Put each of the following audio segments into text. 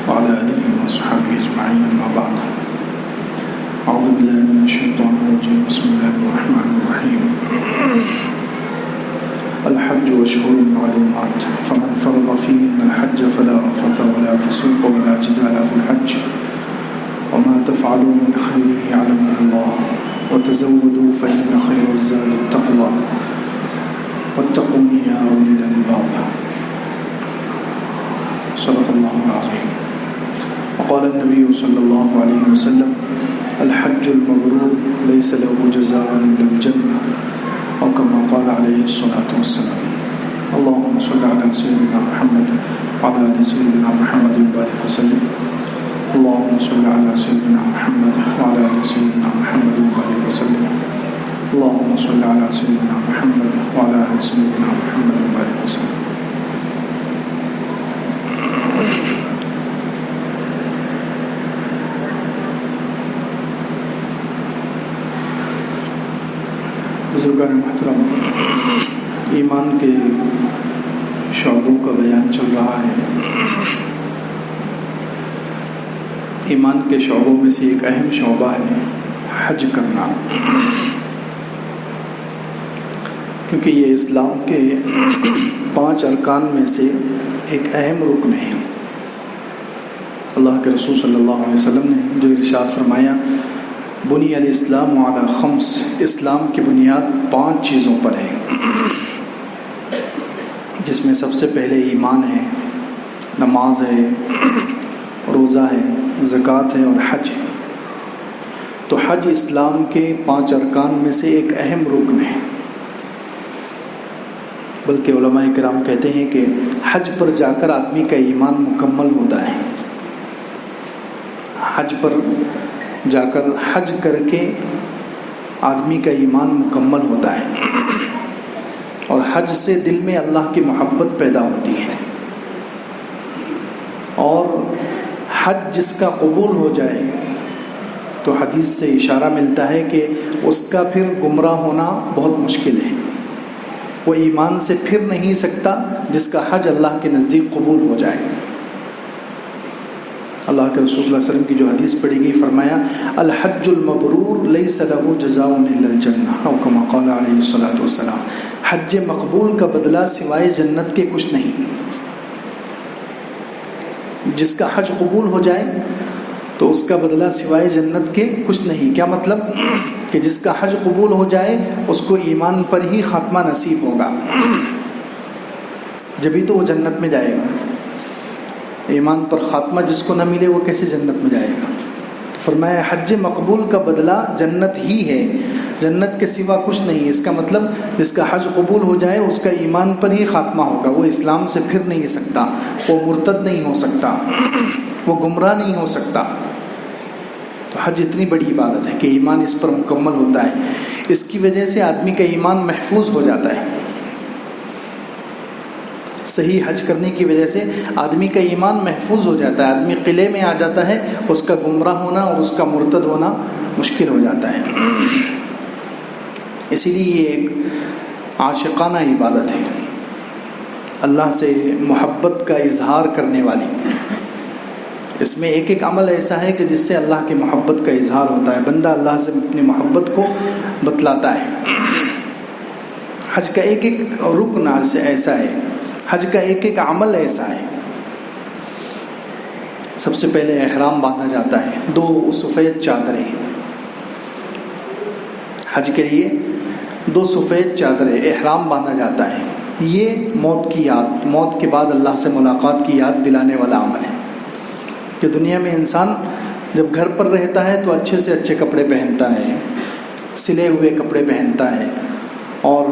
وعلى آله وصحبه أجمعين أما بعد أعوذ بالله من الشيطان الرجيم بسم الله الرحمن الرحيم الحج أشهر معلومات فمن فرض فيهن الحج فلا رفث ولا فسوق ولا جدال في الحج وما تفعلوا من خير يعلمه الله وتزودوا فإن خير الزاد التقوى واتقون يا أولي الألباب صدق الله العظيم. وقال النبي صلى الله عليه وسلم الحج المبرور ليس له جزاء إلا الجنة أو كما قال عليه الصلاة والسلام. اللهم صل على سيدنا محمد وعلى آل سيدنا محمد وبارك وسلم. اللهم صل على سيدنا محمد وعلى آل سيدنا محمد وبارك وسلم. اللهم صل على سيدنا محمد وعلى آل سيدنا محمد وبارك وسلم. بزرگان محترم، ایمان کے شعبوں کا بیان چل رہا ہے. ایمان کے شعبوں میں سے ایک اہم شعبہ ہے حج کرنا، کیونکہ یہ اسلام کے 5 ارکان میں سے ایک اہم رکن ہے. اللہ کے رسول صلی اللہ علیہ وسلم نے جو ارشاد فرمایا بنی الاسلام علی 5، اسلام کی بنیاد 5 چیزوں پر ہے، جس میں سب سے پہلے ایمان ہے، نماز ہے، روزہ ہے، زکوٰۃ ہے اور حج ہے. تو حج اسلام کے 5 ارکان میں سے ایک اہم رکن ہے. بلکہ علماء کرام کہتے ہیں کہ حج پر جا کر آدمی کا ایمان مکمل ہوتا ہے. حج پر جا کر حج کر کے آدمی کا ایمان مکمل ہوتا ہے، اور حج سے دل میں اللہ کی محبت پیدا ہوتی ہے. اور حج جس کا قبول ہو جائے تو حدیث سے اشارہ ملتا ہے کہ اس کا پھر گمراہ ہونا بہت مشکل ہے. وہ ایمان سے پھر نہیں سکتا جس کا حج اللہ کے نزدیک قبول ہو جائے. اللہ کے رسول صلی اللہ علیہ وسلم کی جو حدیث پڑھی گئی، فرمایا الحج المبرور لیس له جزاء الا الجنہ او کما قال علیہ الصلوۃ والسلام. حج مقبول کا بدلہ سوائے جنت کے کچھ نہیں. جس کا حج قبول ہو جائے تو اس کا بدلہ سوائے جنت کے کچھ نہیں. کیا مطلب؟ کہ جس کا حج قبول ہو جائے اس کو ایمان پر ہی خاتمہ نصیب ہوگا، جبھی تو وہ جنت میں جائے گا. ایمان پر خاتمہ جس کو نہ ملے وہ کیسے جنت میں جائے گا؟ تو فرمایا حج مقبول کا بدلہ جنت ہی ہے، جنت کے سوا کچھ نہیں. اس کا مطلب جس کا حج قبول ہو جائے اس کا ایمان پر ہی خاتمہ ہوگا. وہ اسلام سے پھر نہیں سکتا، وہ مرتد نہیں ہو سکتا، وہ گمراہ نہیں ہو سکتا. تو حج اتنی بڑی عبادت ہے کہ ایمان اس پر مکمل ہوتا ہے. اس کی وجہ سے آدمی کا ایمان محفوظ ہو جاتا ہے. صحیح حج کرنے کی وجہ سے آدمی کا ایمان محفوظ ہو جاتا ہے. آدمی قلعے میں آ جاتا ہے، اس کا گمراہ ہونا اور اس کا مرتد ہونا مشکل ہو جاتا ہے. اسی لیے یہ ایک عاشقانہ عبادت ہے، اللہ سے محبت کا اظہار کرنے والی. اس میں ایک ایک عمل ایسا ہے کہ جس سے اللہ کی محبت کا اظہار ہوتا ہے. بندہ اللہ سے اپنی محبت کو بتلاتا ہے. حج کا ایک ایک رکن ایسا ہے، حج کا ایک ایک عمل ایسا ہے. سب سے پہلے احرام باندھا جاتا ہے، 2 سفید چادریں. حج کے لیے 2 سفید چادریں، احرام باندھا جاتا ہے. یہ موت کی یاد، موت کے بعد اللہ سے ملاقات کی یاد دلانے والا عمل ہے. کہ دنیا میں انسان جب گھر پر رہتا ہے تو اچھے سے اچھے کپڑے پہنتا ہے، سلے ہوئے کپڑے پہنتا ہے، اور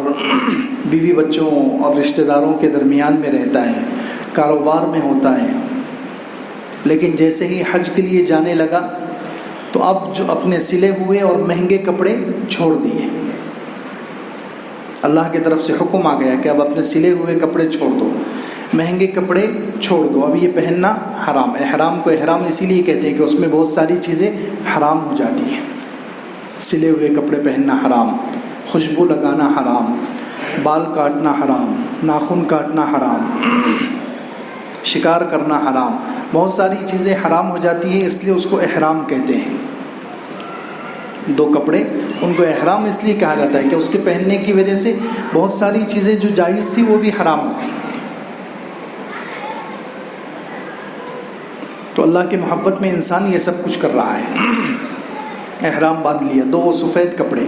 بیوی بچوں اور رشتہ داروں کے درمیان میں رہتا ہے، کاروبار میں ہوتا ہے. لیکن جیسے ہی حج کے لیے جانے لگا تو اب جو اپنے سلے ہوئے اور مہنگے کپڑے چھوڑ دیے. اللہ کی طرف سے حکم آ گیا کہ اب اپنے سلے ہوئے کپڑے چھوڑ دو، مہنگے کپڑے چھوڑ دو. اب یہ پہننا حرام. احرام کو احرام اسی لیے کہتے ہیں کہ اس میں بہت ساری چیزیں حرام ہو جاتی ہیں. سلے ہوئے کپڑے پہننا حرام، خوشبو لگانا حرام، بال کاٹنا حرام، ناخن کاٹنا حرام، شکار کرنا حرام، بہت ساری چیزیں حرام ہو جاتی ہیں، اس لیے اس کو احرام کہتے ہیں۔ 2 کپڑے ان کو احرام اس لیے کہا جاتا ہے کہ اس کے پہننے کی وجہ سے بہت ساری چیزیں جو جائز تھی وہ بھی حرام ہو گئی۔ تو اللہ کی محبت میں انسان یہ سب کچھ کر رہا ہے۔ احرام باندھ لیا، 2 سفید کپڑے،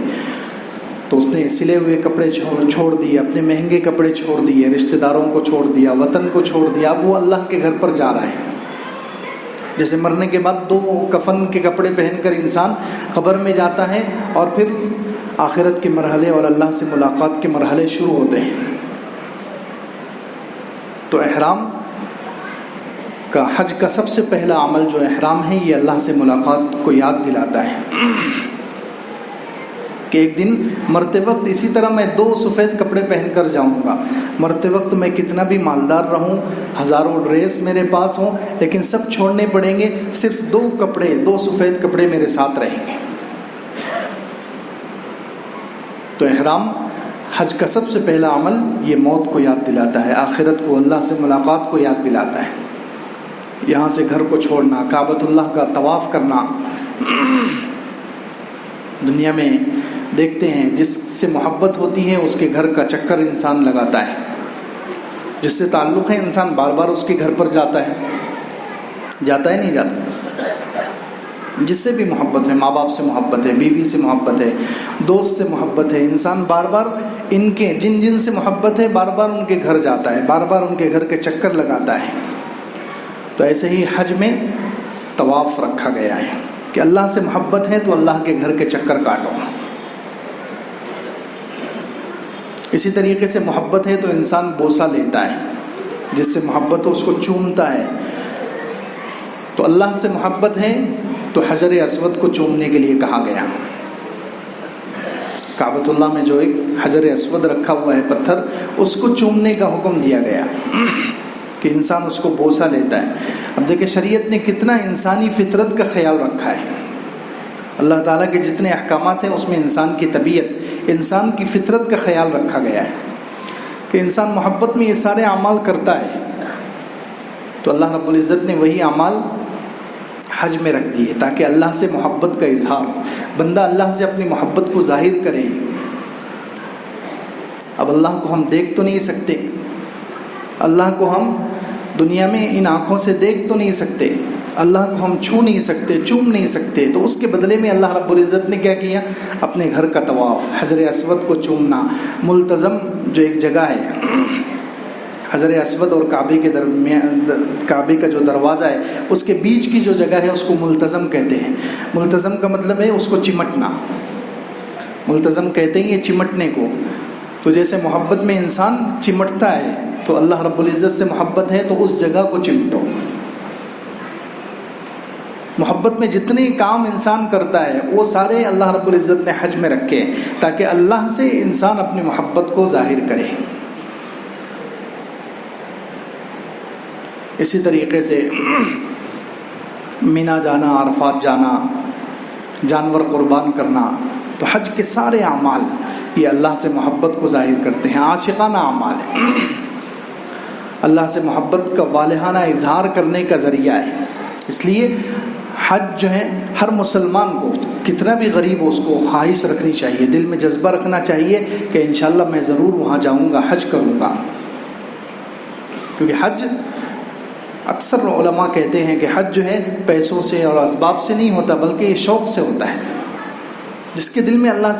تو اس نے سلے ہوئے کپڑے چھوڑ دیے، اپنے مہنگے کپڑے چھوڑ دیے، رشتہ داروں کو چھوڑ دیا، وطن کو چھوڑ دیا، اب وہ اللہ کے گھر پر جا رہا ہے۔ جیسے مرنے کے بعد 2 کفن کے کپڑے پہن کر انسان قبر میں جاتا ہے اور پھر آخرت کے مرحلے اور اللہ سے ملاقات کے مرحلے شروع ہوتے ہیں۔ تو احرام کا، حج کا سب سے پہلا عمل جو احرام ہے، یہ اللہ سے ملاقات کو یاد دلاتا ہے کہ ایک دن مرتے وقت اسی طرح میں 2 سفید کپڑے پہن کر جاؤں گا۔ مرتے وقت میں کتنا بھی مالدار رہوں، ہزاروں ڈریس میرے پاس ہوں، لیکن سب چھوڑنے پڑیں گے، صرف 2 کپڑے، 2 سفید کپڑے میرے ساتھ رہیں گے۔ تو احرام حج کا سب سے پہلا عمل یہ موت کو یاد دلاتا ہے، آخرت کو، اللہ سے ملاقات کو یاد دلاتا ہے۔ یہاں سے گھر کو چھوڑنا، کعبۃ اللہ کا طواف کرنا۔ دنیا میں دیکھتے ہیں جس سے محبت ہوتی ہے اس کے گھر کا چکر انسان لگاتا ہے، جس سے تعلق ہے انسان بار بار اس کے گھر پر جاتا ہے نہیں جاتا؟ جس سے بھی محبت ہے، ماں باپ سے محبت ہے، بیوی سے محبت ہے، دوست سے محبت ہے، انسان بار بار ان کے جن سے محبت ہے بار بار ان کے گھر جاتا ہے، بار بار ان کے گھر کے چکر لگاتا ہے۔ تو ایسے ہی حج میں طواف رکھا گیا ہے کہ اللہ سے محبت ہے تو اللہ کے گھر کے چکر کاٹو۔ اسی طریقے سے محبت ہے تو انسان بوسہ لیتا ہے، جس سے محبت ہو اس کو چومتا ہے۔ تو اللہ سے محبت ہے تو حجر اسود کو چومنے کے لیے کہا گیا۔ کعبۃ اللہ میں جو ایک حجر اسود رکھا ہوا ہے پتھر، اس کو چومنے کا حکم دیا گیا کہ انسان اس کو بوسہ لیتا ہے۔ اب دیکھیں شریعت نے کتنا انسانی فطرت کا خیال رکھا ہے۔ اللہ تعالیٰ کے جتنے احکامات ہیں اس میں انسان کی طبیعت، انسان کی فطرت کا خیال رکھا گیا ہے کہ انسان محبت میں یہ سارے اعمال کرتا ہے۔ تو اللہ رب العزت نے وہی اعمال حج میں رکھ دیے تاکہ اللہ سے محبت کا اظہار ہو، بندہ اللہ سے اپنی محبت کو ظاہر کرے۔ اب اللہ کو ہم دیکھ تو نہیں سکتے، اللہ کو ہم دنیا میں ان آنکھوں سے دیکھ تو نہیں سکتے، اللہ کو ہم چھو نہیں سکتے، چوم نہیں سکتے، تو اس کے بدلے میں اللہ رب العزت نے کیا کیا؟ اپنے گھر کا طواف، حجر اسود کو چومنا، ملتزم جو ایک جگہ ہے حجر اسود اور کعبے کے درمیان، کعبے کا جو دروازہ ہے اس کے بیچ کی جو جگہ ہے اس کو ملتزم کہتے ہیں۔ ملتزم کا مطلب ہے اس کو چمٹنا، ملتزم کہتے ہیں یہ چمٹنے کو۔ تو جیسے محبت میں انسان چمٹتا ہے تو اللہ رب العزت سے محبت ہے تو اس جگہ کو چمٹو۔ محبت میں جتنے کام انسان کرتا ہے وہ سارے اللہ رب العزت نے حج میں رکھے ہیں تاکہ اللہ سے انسان اپنی محبت کو ظاہر کرے۔ اسی طریقے سے مینا جانا، عرفات جانا، جانور قربان کرنا، تو حج کے سارے اعمال یہ اللہ سے محبت کو ظاہر کرتے ہیں، عاشقانہ اعمال ہیں، اللہ سے محبت کا والہانہ اظہار کرنے کا ذریعہ ہے۔ اس لیے حج جو ہے ہر مسلمان کو، کتنا بھی غریب ہو، اس کو خواہش رکھنی چاہیے، دل میں جذبہ رکھنا چاہیے کہ انشاءاللہ میں ضرور وہاں جاؤں گا، حج کروں گا۔ کیونکہ حج، اکثر علماء کہتے ہیں کہ حج جو ہے پیسوں سے اور اسباب سے نہیں ہوتا بلکہ یہ شوق سے ہوتا ہے۔ جس کے دل میں اللہ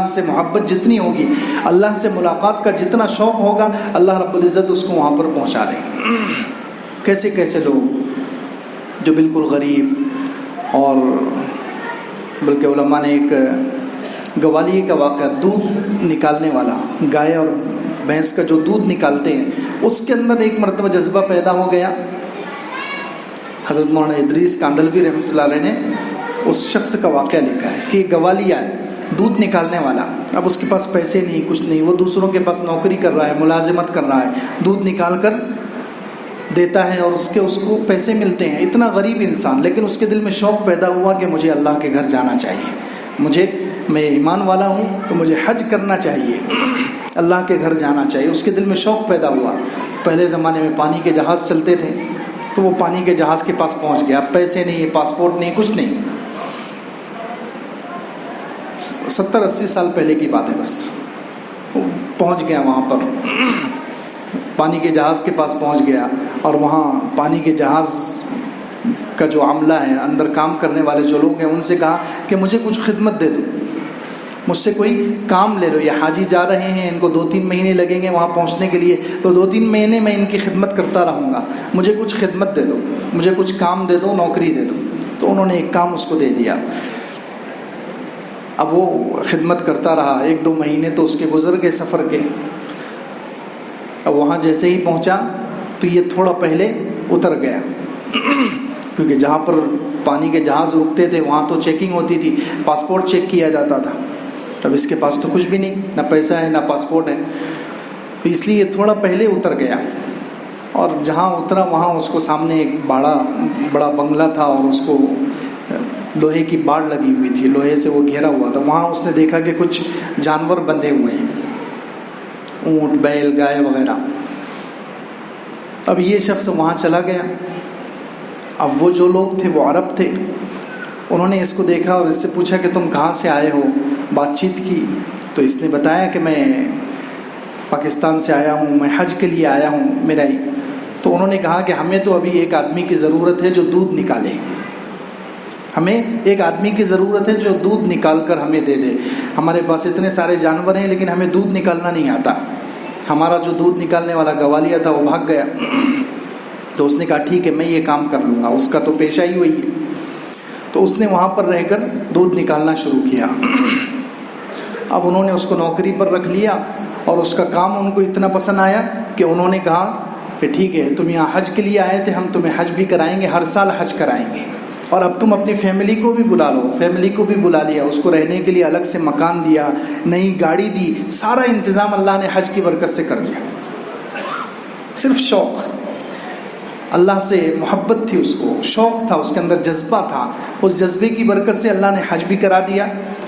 سے محبت جتنی ہوگی، اللہ سے ملاقات کا جتنا شوق ہوگا، اللہ رب العزت اس کو وہاں پر پہنچا دیں گے۔ کیسے کیسے لوگ جو بالکل غریب، اور بلکہ علماء نے ایک گوالیے کا واقعہ، دودھ نکالنے والا، گائے اور بھینس کا جو دودھ نکالتے ہیں، اس کے اندر ایک مرتبہ جذبہ پیدا ہو گیا۔ حضرت مولانا ادریس کاندھلوی رحمۃ اللہ علیہ نے اس شخص کا واقعہ لکھا ہے کہ گوالیہ ہے، دودھ نکالنے والا، اب اس کے پاس پیسے نہیں، کچھ نہیں، وہ دوسروں کے پاس نوکری کر رہا ہے، ملازمت کر رہا ہے، دودھ نکال کر دیتا ہے اور اس کو پیسے ملتے ہیں، اتنا غریب انسان، لیکن اس کے دل میں شوق پیدا ہوا کہ مجھے اللہ کے گھر جانا چاہیے، میں ایمان والا ہوں تو مجھے حج کرنا چاہیے، اللہ کے گھر جانا چاہیے۔ اس کے دل میں شوق پیدا ہوا۔ پہلے زمانے میں پانی کے جہاز چلتے تھے، تو وہ پانی کے جہاز کے پاس پہنچ گیا. پیسے نہیں, پاسپورٹ نہیں, کچھ نہیں. 70-80 سال پہلے کی بات ہے. بس پہنچ گیا وہاں پر, پانی کے جہاز کے پاس پہنچ گیا, اور وہاں پانی کے جہاز کا جو عملہ ہے, اندر کام کرنے والے جو لوگ ہیں, ان سے کہا کہ مجھے کچھ خدمت دے دو, مجھ سے کوئی کام لے لو. یہ حاجی جا رہے ہیں, ان کو 2-3 مہینے لگیں گے وہاں پہنچنے کے لیے, تو 2-3 مہینے میں ان کی خدمت کرتا رہوں گا, مجھے کچھ خدمت دے دو, مجھے کچھ کام دے دو, نوکری دے دو. تو انہوں نے ایک کام اس کو دے دیا. اب وہ خدمت کرتا رہا, 1-2 مہینے تو اس کے گزر گئے سفر کے. اب وہاں جیسے ہی پہنچا تو یہ تھوڑا پہلے اتر گیا, کیونکہ جہاں پر پانی کے جہاز رکتے تھے وہاں تو چیکنگ ہوتی تھی, پاسپورٹ چیک کیا جاتا تھا. اب اس کے پاس تو کچھ بھی نہیں, نہ پیسہ ہے نہ پاسپورٹ ہے, تو اس لیے تھوڑا پہلے اتر گیا. اور جہاں اترا وہاں اس کو سامنے ایک بڑا بنگلہ تھا, اور اس کو لوہے کی باڑ لگی ہوئی تھی, لوہے سے وہ گھیرا ہوا تھا. وہاں اس نے دیکھا کہ کچھ جانور بندھے ہوئے ہیں, اونٹ, بیل, گائے وغیرہ. اب یہ شخص وہاں چلا گیا. اب وہ جو لوگ تھے وہ عرب تھے, انہوں نے اس کو دیکھا اور اس سے پوچھا کہ تم کہاں سے آئے ہو. بات چیت کی تو اس نے بتایا کہ میں پاکستان سے آیا ہوں, میں حج کے لیے آیا ہوں میرا ہی. تو انہوں نے کہا کہ ہمیں تو ابھی ایک آدمی کی ضرورت ہے جو دودھ نکالے, ہمیں ایک آدمی کی ضرورت ہے جو دودھ نکال کر ہمیں دے دے. ہمارے پاس اتنے سارے جانور ہیں لیکن ہمیں دودھ نکالنا نہیں آتا. ہمارا جو دودھ نکالنے والا گوالیہ تھا وہ بھاگ گیا. تو اس نے کہا ٹھیک ہے میں یہ کام کر لوں گا, اس کا تو پیشہ ہی وہی ہے. تو اس نے وہاں پر رہ کر دودھ نکالنا شروع کیا. اب انہوں نے اس کو نوکری پر رکھ لیا, اور اس کا کام ان کو اتنا پسند آیا کہ انہوں نے کہا کہ ٹھیک ہے تم یہاں حج کے لیے آئے تھے, ہم تمہیں حج بھی کرائیں گے, ہر سال حج کرائیں گے, اور اب تم اپنی فیملی کو بھی بلا لو. فیملی کو بھی بلا لیا, اس کو رہنے کے لیے الگ سے مکان دیا, نئی گاڑی دی, سارا انتظام اللہ نے حج کی برکت سے کر دیا. صرف شوق, اللہ سے محبت تھی, اس کو شوق تھا, اس کے اندر جذبہ تھا. اس جذبے کی برکت سے اللہ نے حج بھی کرا دیا,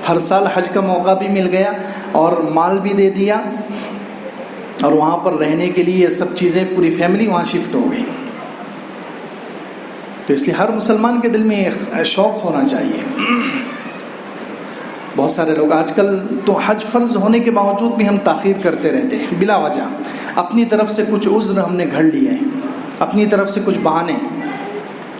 ہر سال حج کا موقع بھی مل گیا, اور مال بھی دے دیا, اور وہاں پر رہنے کے لیے سب چیزیں, پوری فیملی وہاں شفٹ ہو گئی. تو اس لیے ہر مسلمان کے دل میں شوق ہونا چاہیے. بہت سارے لوگ آج کل تو حج فرض ہونے کے باوجود بھی ہم تاخیر کرتے رہتے ہیں بلا وجہ. اپنی طرف سے کچھ عذر ہم نے گھڑ لیے ہیں, اپنی طرف سے کچھ بہانے.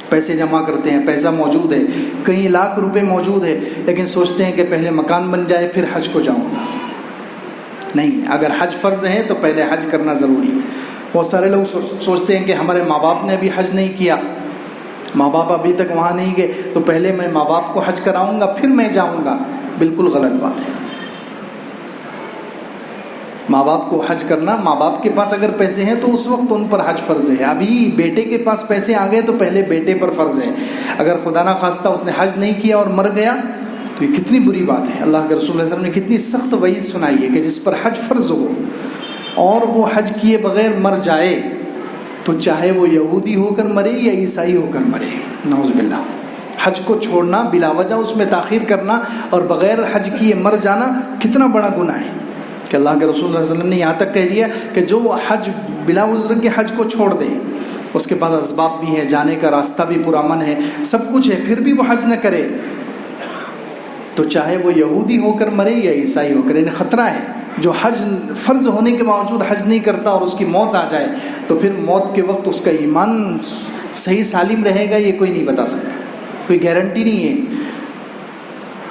پیسے جمع کرتے ہیں, پیسہ موجود ہے, کئی لاکھ روپے موجود ہے, لیکن سوچتے ہیں کہ پہلے مکان بن جائے پھر حج کو جاؤں گا. نہیں, اگر حج فرض ہے تو پہلے حج کرنا ضروری ہے. بہت سارے لوگ سوچتے ہیں کہ ہمارے ماں باپ نے ابھی حج نہیں کیا, ماں باپ ابھی تک وہاں نہیں گئے, تو پہلے میں ماں باپ کو حج کراؤں گا پھر میں جاؤں گا. بالکل غلط بات ہے. ماں باپ کو حج کرنا, ماں باپ کے پاس اگر پیسے ہیں تو اس وقت ان پر حج فرض ہے. ابھی بیٹے کے پاس پیسے آ گئے تو پہلے بیٹے پر فرض ہے. اگر خدا نہ خواستہ اس نے حج نہیں کیا اور مر گیا تو یہ کتنی بری بات ہے. اللہ کے رسول صلی اللہ علیہ وسلم نے کتنی سخت وعید سنائی ہے کہ جس پر حج فرض ہو اور وہ حج کیے بغیر مر جائے تو چاہے وہ یہودی ہو کر مرے یا عیسائی ہو کر مرے, نعوذ باللہ. حج کو چھوڑنا, بلا وجہ اس میں تاخیر کرنا اور بغیر حج کیے مر جانا کتنا بڑا گناہ ہے کہ اللہ کے رسول صلی اللہ علیہ وسلم نے یہاں تک کہہ دیا کہ جو حج بلا عذر کے حج کو چھوڑ دے, اس کے پاس اسباب بھی ہیں, جانے کا راستہ بھی پرامن ہے, سب کچھ ہے, پھر بھی وہ حج نہ کرے تو چاہے وہ یہودی ہو کر مرے یا عیسائی ہو کر, انہیں خطرہ ہے. جو حج فرض ہونے کے باوجود حج نہیں کرتا اور اس کی موت آ جائے تو پھر موت کے وقت اس کا ایمان صحیح سالم رہے گا یہ کوئی نہیں بتا سکتا, کوئی گارنٹی نہیں ہے.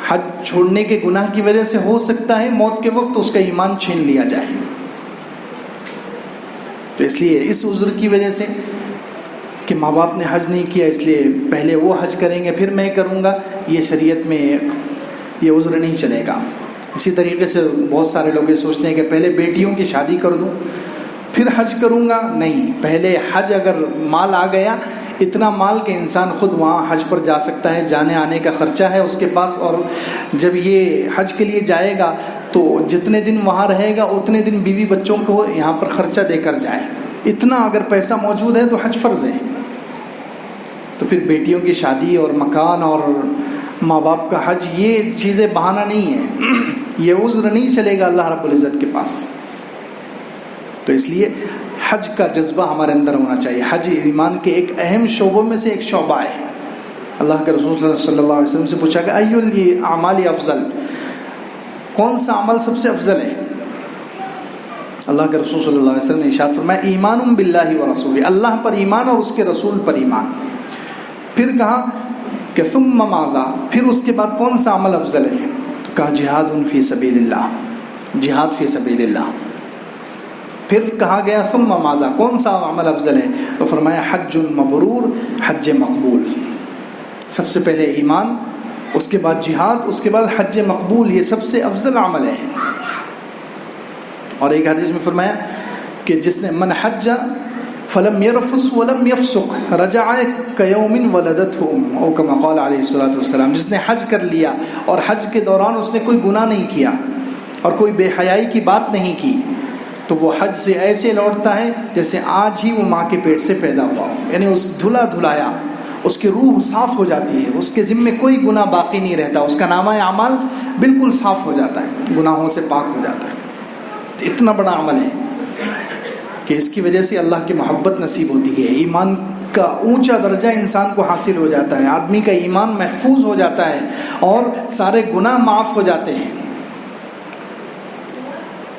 حج چھوڑنے کے گناہ کی وجہ سے ہو سکتا ہے موت کے وقت اس کا ایمان چھین لیا جائے. تو اس لیے اس عذر کی وجہ سے کہ ماں باپ نے حج نہیں کیا اس لیے پہلے وہ حج کریں گے پھر میں کروں گا, یہ شریعت میں یہ عذر نہیں چلے گا. اسی طریقے سے بہت سارے لوگ یہ سوچتے ہیں کہ پہلے بیٹیوں کی شادی کر دوں پھر حج کروں گا. نہیں, پہلے حج, اگر مال آ گیا اتنا مال کہ انسان خود وہاں حج پر جا سکتا ہے, جانے آنے کا خرچہ ہے اس کے پاس, اور جب یہ حج کے لیے جائے گا تو جتنے دن وہاں رہے گا اتنے دن بیوی بچوں کو یہاں پر خرچہ دے کر جائے. اتنا اگر پیسہ موجود ہے تو حج فرض ہے. تو پھر بیٹیوں کی شادی اور مکان اور ماں باپ کا حج یہ چیزیں بہانہ نہیں ہے, یہ عذر نہیں چلے گا اللہ رب العزت کے پاس. تو اس لیے حج کا جذبہ ہمارے اندر ہونا چاہیے. حج ایمان کے ایک اہم شعبوں میں سے ایک شعبہ ہے. اللہ کے رسول صلی اللہ علیہ وسلم سے پوچھا کہ ای الاعمال افضل، کون سا عمل سب سے افضل ہے؟ اللہ کے رسول صلی اللہ علیہ وسلم نے ارشاد فرمایا ایمان باللہ ورسولہ، اللہ پر ایمان اور اس کے رسول پر ایمان. پھر کہا کہ ثم ماذا، پھر اس کے بعد کون سا عمل افضل ہے؟ کہا جہاد فی سبیل اللہ، جہاد فی سبیل اللہ. پھر کہا گیا ثم ماذا، کون سا عمل افضل ہے؟ تو فرمایا حج مبرور، حج مقبول. سب سے پہلے ایمان، اس کے بعد جہاد، اس کے بعد حج مقبول، یہ سب سے افضل عمل ہے. اور ایک حدیث میں فرمایا کہ جس نے من حج فلم یرفث ولم یفسق رجع کیوم ولدته امه، او کما قال علیہ الصلوۃ والسلام، جس نے حج کر لیا اور حج کے دوران اس نے کوئی گناہ نہیں کیا اور کوئی بے حیائی کی بات نہیں کی، تو وہ حج سے ایسے لوٹتا ہے جیسے آج ہی وہ ماں کے پیٹ سے پیدا ہوا ہو. یعنی اس دھلا دھلایا، اس کی روح صاف ہو جاتی ہے، اس کے ذمے کوئی گناہ باقی نہیں رہتا، اس کا نامہ اعمال بالکل صاف ہو جاتا ہے، گناہوں سے پاک ہو جاتا ہے. اتنا بڑا عمل ہے کہ اس کی وجہ سے اللہ کی محبت نصیب ہوتی ہے، ایمان کا اونچا درجہ انسان کو حاصل ہو جاتا ہے، آدمی کا ایمان محفوظ ہو جاتا ہے اور سارے گناہ معاف ہو جاتے ہیں.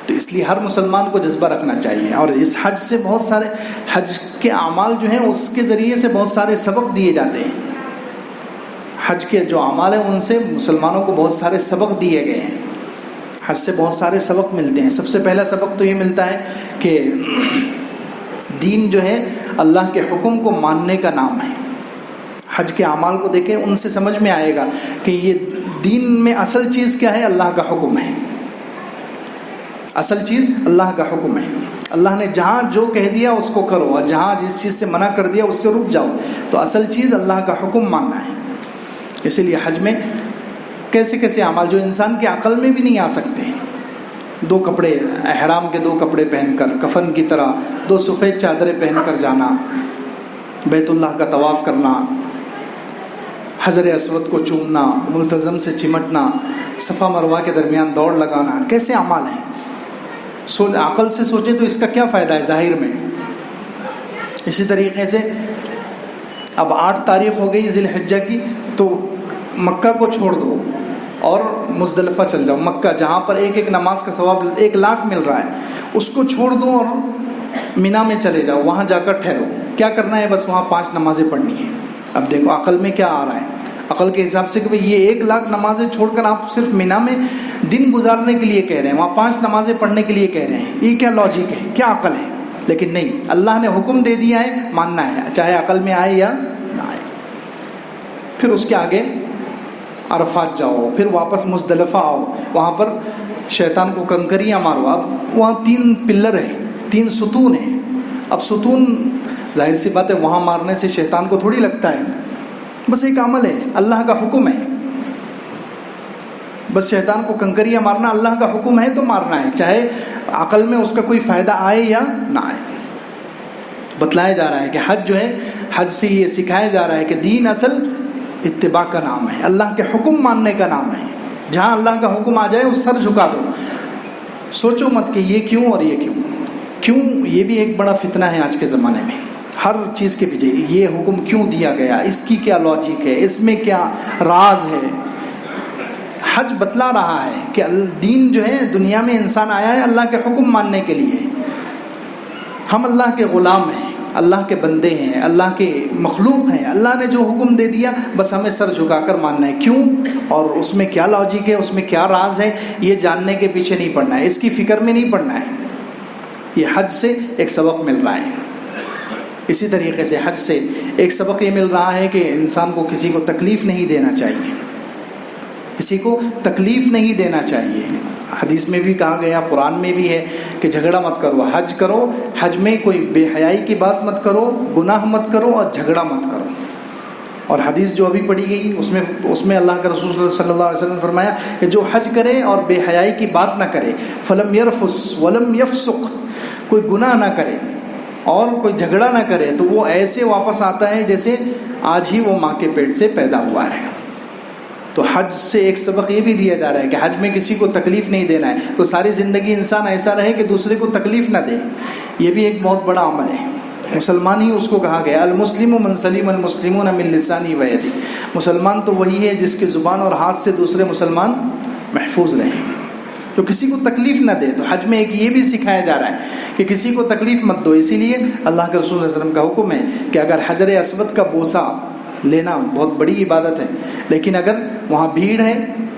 تو اس لیے ہر مسلمان کو جذبہ رکھنا چاہیے. اور اس حج سے بہت سارے حج کے اعمال جو ہیں اس کے ذریعے سے بہت سارے سبق دیے جاتے ہیں. حج کے جو اعمال ہیں ان سے مسلمانوں کو بہت سارے سبق دیے گئے ہیں. حج سے بہت سارے سبق ملتے ہیں. سب سے پہلا سبق تو یہ ملتا ہے کہ دین جو ہے اللہ کے حکم کو ماننے کا نام ہے. حج کے اعمال کو دیکھیں، ان سے سمجھ میں آئے گا کہ یہ دین میں اصل چیز کیا ہے، اللہ کا حکم ہے. اصل چیز اللہ کا حکم ہے. اللہ نے جہاں جو کہہ دیا اس کو کرو، اور جہاں جس چیز سے منع کر دیا اس سے رک جاؤ. تو اصل چیز اللہ کا حکم ماننا ہے. اسی لیے حج میں کیسے کیسے اعمال جو انسان کی عقل میں بھی نہیں آ سکتے، 2 کپڑے، احرام کے 2 کپڑے پہن کر کفن کی طرح 2 سفید چادریں پہن کر جانا، بیت اللہ کا طواف کرنا، حجر اسود کو چومنا، ملتزم سے چمٹنا، صفا مروہ کے درمیان دوڑ لگانا، کیسے اعمال ہیں. عقل سے سوچے تو اس کا کیا فائدہ ہے ظاہر میں. اسی طریقے سے اب 8 تاریخ ہو گئی ذی الحجہ کی، تو مکہ کو چھوڑ دو اور مزدلفہ چل جاؤ. مکہ جہاں پر ایک نماز کا ثواب 1 لاکھ مل رہا ہے، اس کو چھوڑ دو اور مینا میں چلے جاؤ، وہاں جا کر ٹھہرو. کیا کرنا ہے؟ بس وہاں 5 نمازیں پڑھنی ہیں. اب دیکھو عقل میں کیا آ رہا ہے. عقل کے حساب سے کہ بھئی یہ 1 لاکھ نمازیں چھوڑ کر آپ صرف مینا میں دن گزارنے کے لیے کہہ رہے ہیں، وہاں 5 نمازیں پڑھنے کے لیے کہہ رہے ہیں. یہ کیا لاجک ہے، کیا عقل ہے؟ لیکن نہیں، اللہ نے حکم دے دیا ہے، ماننا ہے، چاہے عقل میں آئے یا نہ آئے. پھر اس کے آگے عرفات جاؤ، پھر واپس مزدلفہ آؤ، وہاں پر شیطان کو کنکریاں مارو. اب وہاں 3 پلر ہیں، 3 ستون ہیں. اب ستون ظاہر سی بات ہے وہاں مارنے سے شیطان کو تھوڑی لگتا ہے، بس ایک عمل ہے، اللہ کا حکم ہے. بس شیطان کو کنکریاں مارنا اللہ کا حکم ہے تو مارنا ہے، چاہے عقل میں اس کا کوئی فائدہ آئے یا نہ آئے. بتلایا جا رہا ہے کہ حج جو ہے، حج سے یہ سکھایا جا رہا ہے کہ دین اصل اتباع کا نام ہے، اللہ کے حکم ماننے کا نام ہے. جہاں اللہ کا حکم آ جائے اس سر جھکا دو. سوچو مت کہ یہ کیوں اور یہ کیوں. یہ بھی ایک بڑا فتنہ ہے آج کے زمانے میں. ہر چیز کے پیچھے یہ حکم کیوں دیا گیا، اس کی کیا لاجک ہے، اس میں کیا راز ہے. حج بتلا رہا ہے کہ دین جو ہے، دنیا میں انسان آیا ہے اللہ کے حکم ماننے کے لیے. ہم اللہ کے غلام ہیں، اللہ کے بندے ہیں، اللہ کے مخلوق ہیں. اللہ نے جو حکم دے دیا بس ہمیں سر جھکا کر ماننا ہے. کیوں اور اس میں کیا لاجک ہے، اس میں کیا راز ہے، یہ جاننے کے پیچھے نہیں پڑنا ہے، اس کی فکر میں نہیں پڑنا ہے. یہ حج سے ایک سبق مل رہا ہے. اسی طریقے سے حج سے ایک سبق یہ مل رہا ہے کہ انسان کو کسی کو تکلیف نہیں دینا چاہیے، کسی کو تکلیف نہیں دینا چاہیے. حدیث میں بھی کہا گیا، قرآن میں بھی ہے کہ جھگڑا مت کرو. حج کرو، حج میں کوئی بے حیائی کی بات مت کرو، گناہ مت کرو اور جھگڑا مت کرو. اور حدیث جو ابھی پڑھی گئی اس میں اللہ کے رسول صلی اللہ علیہ وسلم نے فرمایا کہ جو حج کرے اور بے حیائی کی بات نہ کرے، فلم یرفث ولم یفسق، کوئی گناہ نہ کرے اور کوئی جھگڑا نہ کرے، تو وہ ایسے واپس آتا ہے جیسے آج ہی وہ ماں کے پیٹ سے پیدا ہوا ہے. تو حج سے ایک سبق یہ بھی دیا جا رہا ہے کہ حج میں کسی کو تکلیف نہیں دینا ہے. تو ساری زندگی انسان ایسا رہے کہ دوسرے کو تکلیف نہ دے. یہ بھی ایک بہت بڑا عمل ہے. مسلمان ہی اس کو کہا گیا المسلم من سلم المسلمون من لسانہ و یدہ. مسلمان تو وہی ہے جس کے زبان اور ہاتھ سے دوسرے مسلمان محفوظ رہیں، تو کسی کو تکلیف نہ دے. تو حج میں ایک یہ بھی سکھایا جا رہا ہے کہ کسی کو تکلیف مت دو. اسی لیے اللہ کے رسول صلی اللہ علیہ وسلم کا حکم ہے کہ اگر حجر اسود کا بوسہ لینا بہت بڑی عبادت ہے، لیکن اگر وہاں بھیڑ ہے،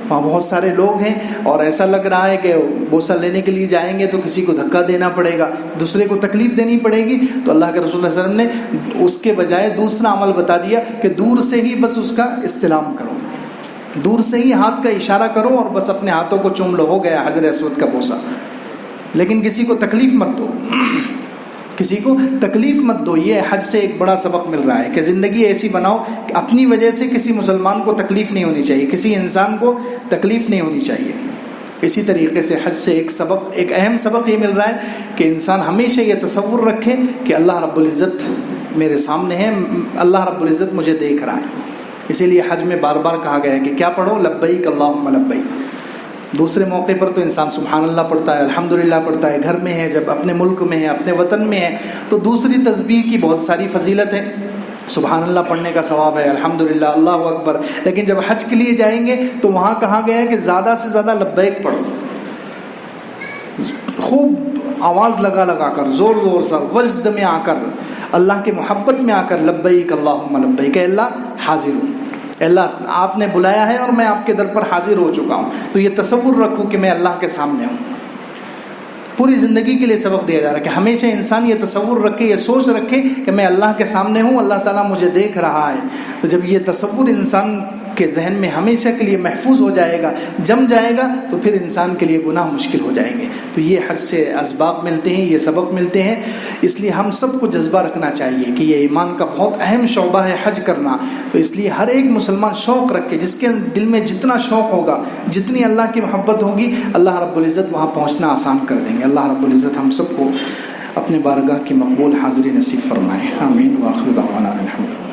وہاں بہت سارے لوگ ہیں اور ایسا لگ رہا ہے کہ بوسہ لینے کے لیے جائیں گے تو کسی کو دھکا دینا پڑے گا، دوسرے کو تکلیف دینی پڑے گی، تو اللہ کے رسول صلی اللہ علیہ وسلم نے اس کے بجائے دوسرا عمل بتا دیا کہ دور سے ہی بس اس کا استلام کرو، دور سے ہی ہاتھ کا اشارہ کرو اور بس اپنے ہاتھوں کو چوم لو، ہو گیا حجر اسود کا بوسہ. لیکن کسی کو تکلیف مت دو، کسی کو تکلیف مت دو. یہ حج سے ایک بڑا سبق مل رہا ہے کہ زندگی ایسی بناؤ کہ اپنی وجہ سے کسی مسلمان کو تکلیف نہیں ہونی چاہیے، کسی انسان کو تکلیف نہیں ہونی چاہیے. اسی طریقے سے حج سے ایک اہم سبق یہ مل رہا ہے کہ انسان ہمیشہ یہ تصور رکھے کہ اللہ رب العزت میرے سامنے ہے، اللہ رب العزت مجھے دیکھ رہا ہے. اسی لیے حج میں بار بار کہا گیا ہے کہ کیا پڑھو؟ لبیک اللہم لبیک. دوسرے موقع پر تو انسان سبحان اللہ پڑھتا ہے، الحمدللہ پڑھتا ہے، گھر میں ہے، جب اپنے ملک میں ہے، اپنے وطن میں ہے تو دوسری تسبیح کی بہت ساری فضیلت ہے، سبحان اللہ پڑھنے کا ثواب ہے، الحمدللہ، اللہ اکبر. لیکن جب حج کے لیے جائیں گے تو وہاں کہا گیا ہے کہ زیادہ سے زیادہ لبیک پڑھو، خوب آواز لگا لگا کر، زور زور سے، وجد میں آ کر، اللہ کے محبت میں آ کر لبیک اللہم لبیک، کہ اللہ حاضر ہوں، اللہ آپ نے بلایا ہے اور میں آپ کے در پر حاضر ہو چکا ہوں. تو یہ تصور رکھو کہ میں اللہ کے سامنے ہوں. پوری زندگی کے لیے سبق دیا جا رہا ہے کہ ہمیشہ انسان یہ تصور رکھے، یہ سوچ رکھے کہ میں اللہ کے سامنے ہوں، اللہ تعالیٰ مجھے دیکھ رہا ہے. تو جب یہ تصور انسان کے ذہن میں ہمیشہ کے لیے محفوظ ہو جائے گا، جم جائے گا، تو پھر انسان کے لیے گناہ مشکل ہو جائیں گے. تو یہ حج سے اسباق ملتے ہیں، یہ سبق ملتے ہیں. اس لیے ہم سب کو جذبہ رکھنا چاہیے کہ یہ ایمان کا بہت اہم شعبہ ہے حج کرنا. تو اس لیے ہر ایک مسلمان شوق رکھے، جس کے دل میں جتنا شوق ہوگا، جتنی اللہ کی محبت ہوگی، اللہ رب العزت وہاں پہنچنا آسان کر دیں گے. اللہ رب العزت ہم سب کو اپنے بارگاہ کی مقبول حاضری نصیب فرمائے. آمین. وآخر دعوانا الحمدللہ.